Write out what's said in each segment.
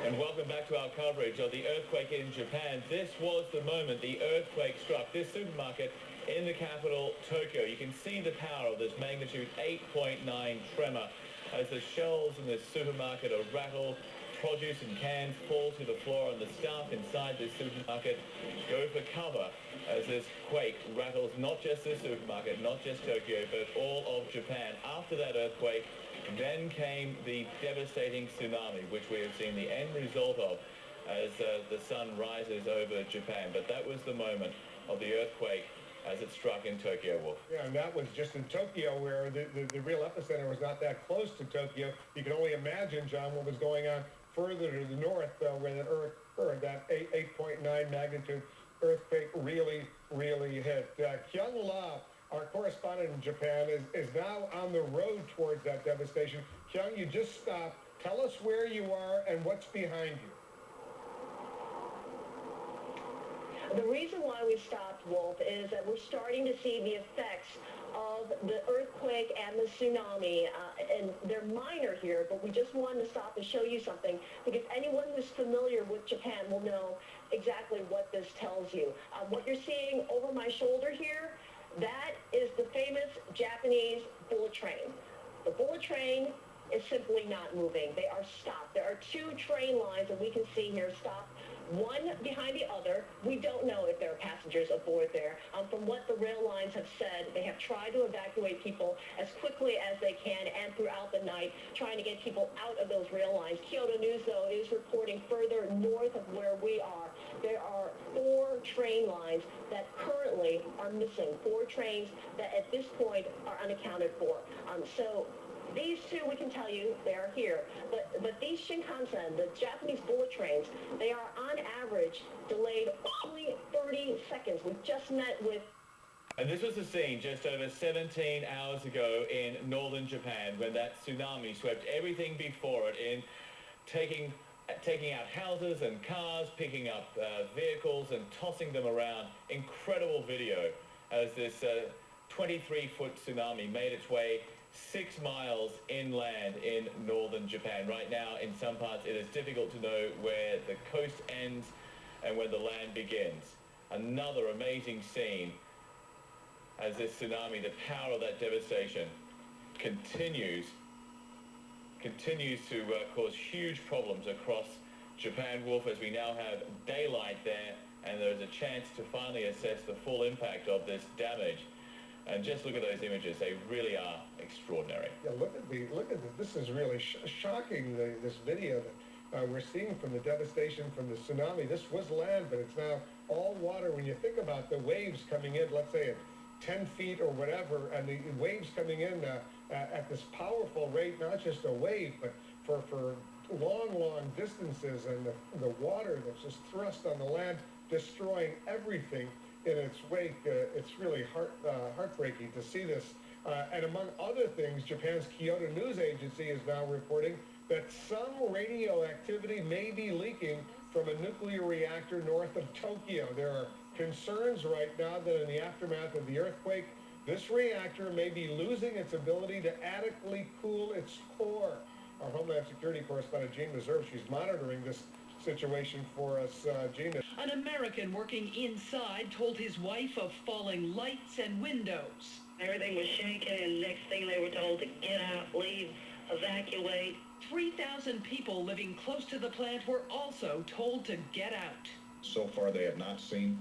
And welcome back to our coverage of the earthquake in Japan. This was the moment the earthquake struck this supermarket in the capital, Tokyo. You can see the power of this magnitude 8.9 tremor as the shelves in this supermarket are rattled. Produce and cans fall to the floor, and the staff inside this supermarket go for cover as this quake rattles not just this supermarket, not just Tokyo, but all of Japan. After that earthquake, then came the devastating tsunami, which we have seen the end result of as the sun rises over Japan. But that was the moment of the earthquake as it struck in Tokyo, Wolf. Yeah, and that was just in Tokyo, where the real epicenter was not that close to Tokyo. You can only imagine, John, what was going on further to the north, where that 8.9 magnitude earthquake really hit. Kyung La, our correspondent in Japan, is now on the road towards that devastation. Kyung, you just stopped. Tell us where you are and what's behind you. The reason why we stopped, Wolf, is that we're starting to see the effects of the earthquake and the tsunami, and they're minor here, but we just wanted to stop and show you something, because anyone who's familiar with Japan will know exactly what this tells you. What you're seeing over my shoulder here, that is the famous Japanese bullet train. The bullet train is simply not moving. They are stopped. There are two train lines that we can see here stopped, one behind the other. We don't know if there are passengers aboard there. From what the rail lines have said, they have tried to evacuate people as quickly as they can and throughout the night, trying to get people out of those rail lines. Kyoto News, though, is reporting further north of where we are. There are 4 train lines that currently are missing, 4 trains that at this point are unaccounted for. So these two, we can tell you, they are here. But these Shinkansen, the Japanese bullet trains, they are on average delayed only 30 seconds. We just met with... And this was the scene just over 17 hours ago in northern Japan, when that tsunami swept everything before it in, taking out houses and cars, picking up vehicles and tossing them around. Incredible video as this 23-foot tsunami made its way 6 miles inland in northern Japan. Right now, in some parts, it is difficult to know where the coast ends and where the land begins. Another amazing scene as this tsunami, the power of that devastation, continues to cause huge problems across Japan, Wolf, as we now have daylight there, and there's a chance to finally assess the full impact of this damage. And just look at those images. They really are extraordinary. Yeah, look at this is really shocking, this video that we're seeing from the devastation from the tsunami. This was land, but it's now all water. When you think about the waves coming in, let's say at 10 feet or whatever, and the waves coming in at this powerful rate, not just a wave, but for long distances, and the water that's just thrust on the land, destroying everything in its wake. It's really heartbreaking to see this. And among other things, Japan's Kyoto News Agency is now reporting that some radioactivity may be leaking from a nuclear reactor north of Tokyo. There are concerns right now that in the aftermath of the earthquake, this reactor may be losing its ability to adequately cool its core. Our Homeland Security correspondent, Jean Reserve, she's monitoring this situation for us. Gina. An American working inside told his wife of falling lights and windows. Everything was shaking, and next thing they were told to get out, leave, evacuate. 3,000 people living close to the plant were also told to get out. So far, they have not seen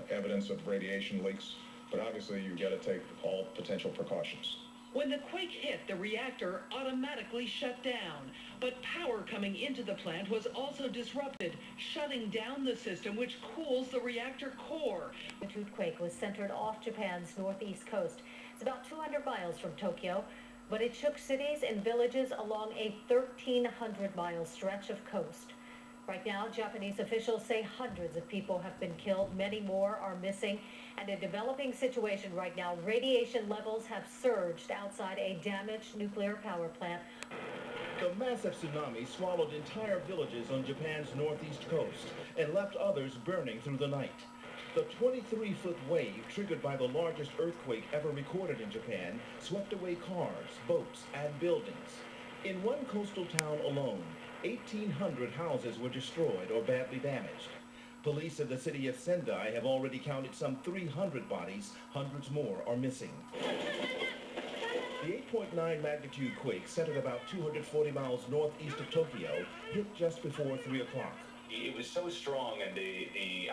evidence of radiation leaks, but obviously you've got to take all potential precautions. When the quake hit, the reactor automatically shut down. But power coming into the plant was also disrupted, shutting down the system which cools the reactor core. The quake was centered off Japan's northeast coast. It's about 200 miles from Tokyo, but it shook cities and villages along a 1,300-mile stretch of coast. Right now, Japanese officials say hundreds of people have been killed, many more are missing, and a developing situation right now. Radiation levels have surged outside a damaged nuclear power plant. The massive tsunami swallowed entire villages on Japan's northeast coast and left others burning through the night. The 23-foot wave, triggered by the largest earthquake ever recorded in Japan, swept away cars, boats, and buildings. In one coastal town alone, 1,800 houses were destroyed or badly damaged. Police of the city of Sendai have already counted some 300 bodies. Hundreds more are missing. The 8.9 magnitude quake, centered about 240 miles northeast of Tokyo, hit just before 3 o'clock. It was so strong, and the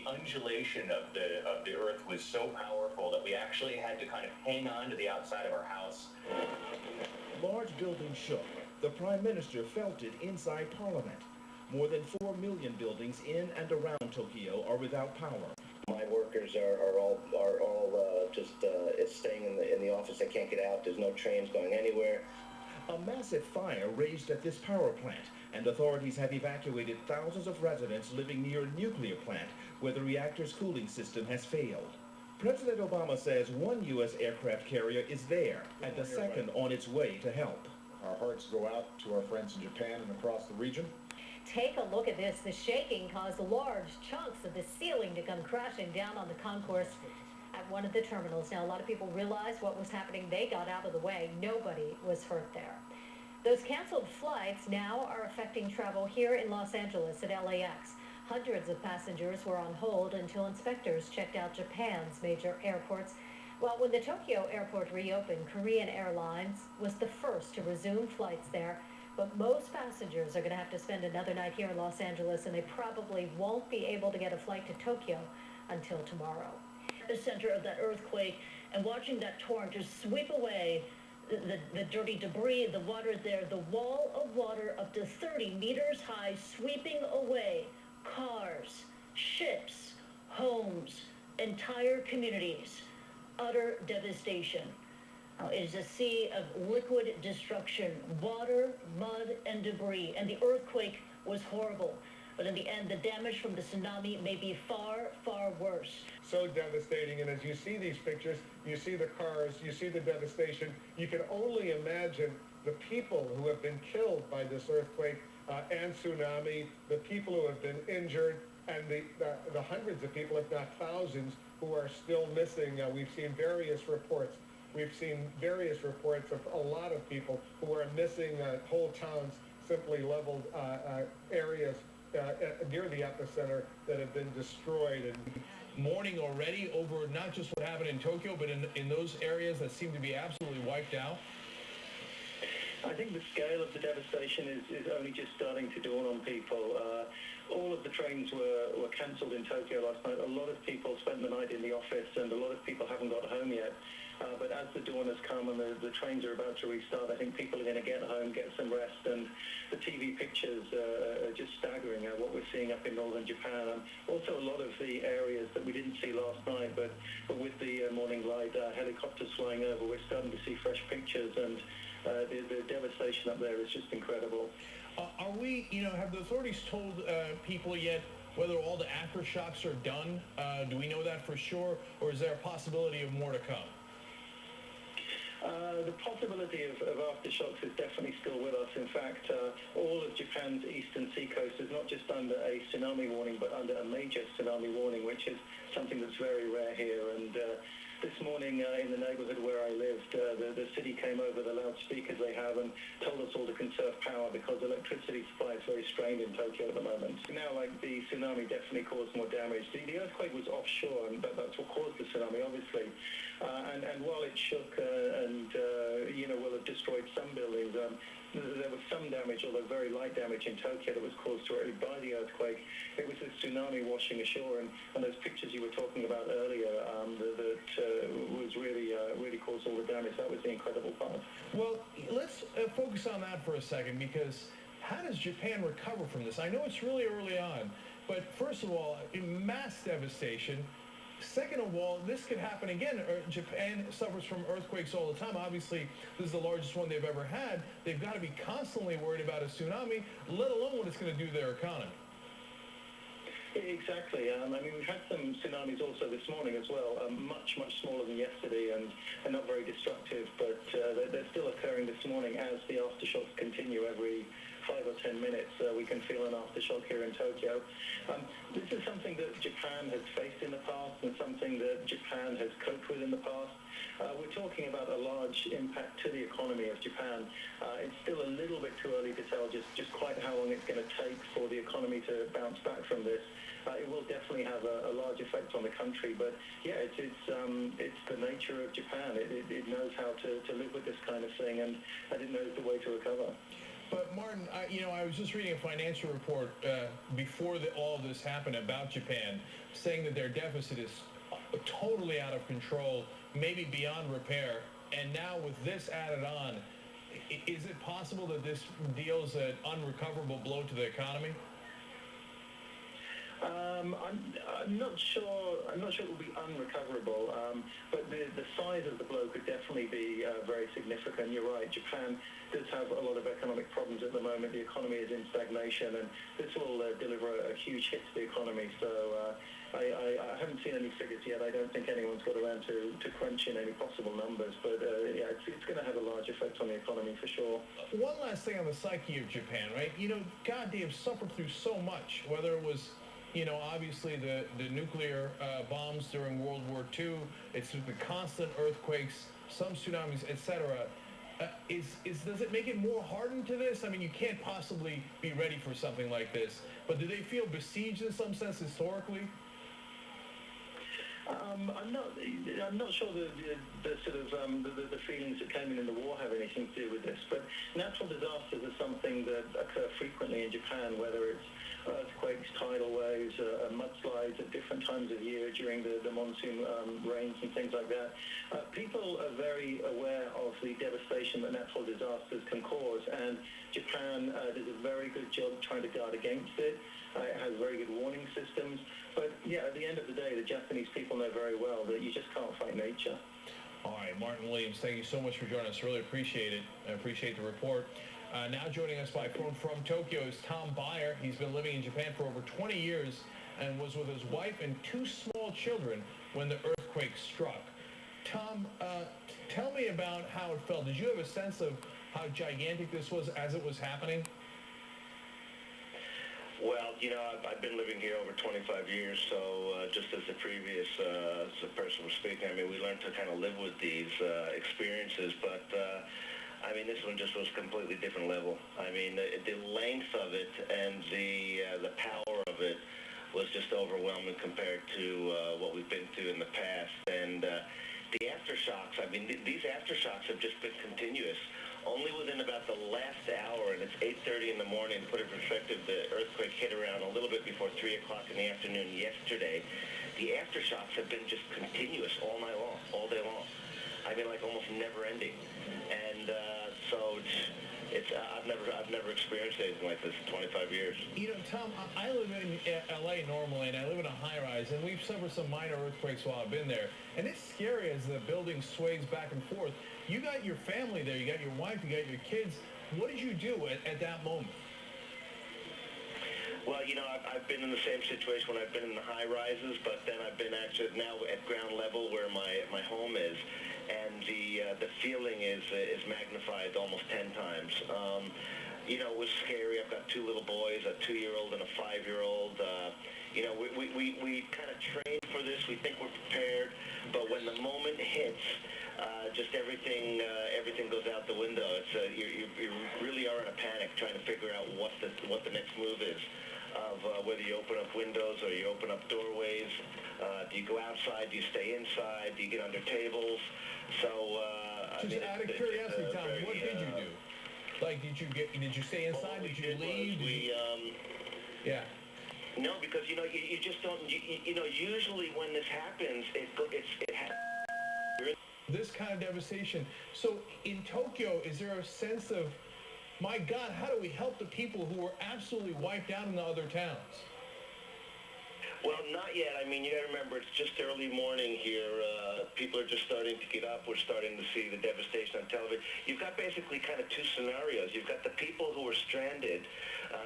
undulation of the earth was so powerful that we actually had to kind of hang on to the outside of our house. Large buildings shook. The Prime Minister felt it inside Parliament. More than 4 million buildings in and around Tokyo are without power. My workers are all just staying in the office. They can't get out. There's no trains going anywhere. A massive fire raged at this power plant, and authorities have evacuated thousands of residents living near a nuclear plant where the reactor's cooling system has failed. President Obama says one U.S. aircraft carrier is there, and the second on its way to help. Our hearts go out to our friends in Japan and across the region. Take a look at this. The shaking caused large chunks of the ceiling to come crashing down on the concourse at one of the terminals. Now, a lot of people realized what was happening. They got out of the way. Nobody was hurt there. Those canceled flights now are affecting travel here in Los Angeles at LAX. Hundreds of passengers were on hold until inspectors checked out Japan's major airports. Well, when the Tokyo airport reopened, Korean Airlines was the first to resume flights there. But most passengers are going to have to spend another night here in Los Angeles, and they probably won't be able to get a flight to Tokyo until tomorrow. The center of that earthquake, and watching that torrent just sweep away the dirty debris, the water there, the wall of water up to 30 meters high, sweeping away cars, ships, homes, entire communities. Utter devastation. It is a sea of liquid destruction, water, mud, and debris. And the earthquake was horrible. But in the end, the damage from the tsunami may be far, far worse. So devastating. And as you see these pictures, you see the cars, you see the devastation. You can only imagine the people who have been killed by this earthquake and tsunami, the people who have been injured, and the hundreds of people, if not thousands, who are still missing. We've seen various reports. We've seen various reports of a lot of people who are missing, whole towns, simply leveled areas near the epicenter that have been destroyed. And Mourning already over not just what happened in Tokyo, but in those areas that seem to be absolutely wiped out. I think the scale of the devastation is only just starting to dawn on people. All of the trains were cancelled in Tokyo last night. A lot of people spent the night in the office, and a lot of people haven't got home yet. But as the dawn has come and the trains are about to restart, I think people are going to get home, get some rest, and the TV pictures are just staggering what we're seeing up in northern Japan. And also a lot of the areas that we didn't see last night, but with the morning light, helicopters flying over, we're starting to see fresh pictures, and the devastation up there is just incredible. Are we, have the authorities told people yet whether all the aftershocks are done? Do we know that for sure, or is there a possibility of more to come? The possibility of aftershocks is definitely still with us. In fact, all of Japan's eastern seacoast is not just under a tsunami warning, but under a major tsunami warning, which is something that's very rare here. And this morning in the neighborhood where I lived, the city came over the loudspeakers they have and told us all to conserve power because electricity supply is very strained in Tokyo at the moment. Now, like, the tsunami definitely caused more damage. The earthquake was offshore, and that's what caused the tsunami, obviously. And while it shook and will have destroyed some buildings, there was some damage, although very light damage in Tokyo that was caused directly by the earthquake. It was the tsunami washing ashore, and those pictures you were talking about earlier that was really caused all the damage. That was the incredible part. Well, let's focus on that for a second, because how does Japan recover from this? I know it's really early on, but first of all, mass devastation. Second of all, this could happen again. Japan suffers from earthquakes all the time. Obviously, this is the largest one they've ever had. They've got to be constantly worried about a tsunami, let alone what it's going to do to their economy. Exactly. We've had some tsunamis also this morning as well, much smaller than yesterday and not very destructive, but they're still occurring this morning as the aftershocks continue every 5 or 10 minutes, we can feel an aftershock here in Tokyo. This is something that Japan has faced in the past and something that Japan has coped with in the past. We're talking about a large impact to the economy of Japan. It's still a little bit too early to tell just quite how long it's going to take for the economy to bounce back from this. It will definitely have a large effect on the country, but yeah, it's the nature of Japan. It knows how to live with this kind of thing, and it knows the way to recover. But Martin, I was just reading a financial report before all of this happened about Japan, saying that their deficit is totally out of control, maybe beyond repair. And now with this added on, is it possible that this deals an unrecoverable blow to the economy? I'm not sure. I'm not sure it will be unrecoverable, but the size of the blow could definitely be very significant. You're right. Japan does have a lot of economic problems at the moment. The economy is in stagnation, and this will deliver a huge hit to the economy. So I haven't seen any figures yet. I don't think anyone's got around to crunch in any possible numbers, but yeah, it's going to have a large effect on the economy for sure. One last thing on the psyche of Japan, right? God, they have suffered through so much, whether it was obviously the nuclear bombs during World War II, it's the constant earthquakes, some tsunamis, etc. Does it make it more hardened to this? I mean, you can't possibly be ready for something like this, but do they feel besieged in some sense historically? I'm not sure the sort of the feelings that came in the war have anything to do with this, but natural disasters are something that occur frequently in Japan, whether it's earthquakes, tidal waves, mudslides at different times of year during the monsoon rains and things like that. People are very aware of the devastation that natural disasters can cause, and Japan does a very good job trying to guard against it. It has very good warning systems. But yeah, at the end of the day, the Japanese people know very well that you just can't fight nature. All right, Martin Williams, thank you so much for joining us. Really appreciate it. I appreciate the report. Now joining us by phone from Tokyo is Tom Bayer. He's been living in Japan for over 20 years and was with his wife and 2 small children when the earthquake struck. Tom, tell me about how it felt. Did you have a sense of how gigantic this was as it was happening? Well, I've been living here over 25 years, so just as the previous person was speaking, I mean, we learned to kind of live with these experiences, but I mean, this one just was completely different level. I mean, the length of it and the power of it was just overwhelming compared to what we've been through in the past. And the aftershocks, I mean, these aftershocks have just been continuous. Only within about the last hour, and it's 8:30 in the morning, to put in perspective, the earthquake hit around a little bit before 3 o'clock in the afternoon yesterday. The aftershocks have been just continuous all night long, all day long. I mean, like almost never ending. And so I've never experienced anything like this in 25 years. Tom, I live in LA normally, and I live in a high-rise, and we've suffered some minor earthquakes while I've been there. And it's scary as the building sways back and forth. You got your family there, you got your wife, you got your kids. What did you do at that moment? Well, I've been in the same situation when I've been in the high-rises, but then I've been actually now at ground level where my home is. And the feeling is magnified almost 10 times. It was scary. I've got 2 little boys, a 2-year-old and a 5-year-old. We kind of trained for this. We think we're prepared, but when the moment hits, just everything goes out the window. It's you really are in a panic trying to figure out what the next move is. Of whether you open up windows or you open up doorways. Do you go outside? Do you stay inside? Do you get under tables? So, just out of curiosity, Tom, what did you do? Like, did you stay inside? Did you leave? Yeah. No, because you just don't. Usually when this happens, it happens. This kind of devastation. So in Tokyo, is there a sense of, my God, how do we help the people who were absolutely wiped out in the other towns? Well, not yet. I mean, you got to remember, it's just early morning here. people are just starting to get up. We're starting to see the devastation on television. You've got basically kind of two scenarios. You've got the people who were stranded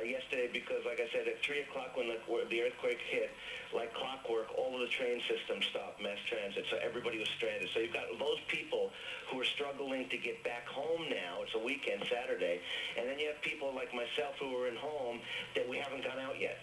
yesterday because, like I said, at 3 o'clock when the earthquake hit, like clockwork, all of the train systems stopped, mass transit, so everybody was stranded. So you've got those people who are struggling to get back home now. It's a weekend, Saturday. And then you have people like myself who are in home that we haven't gone out yet.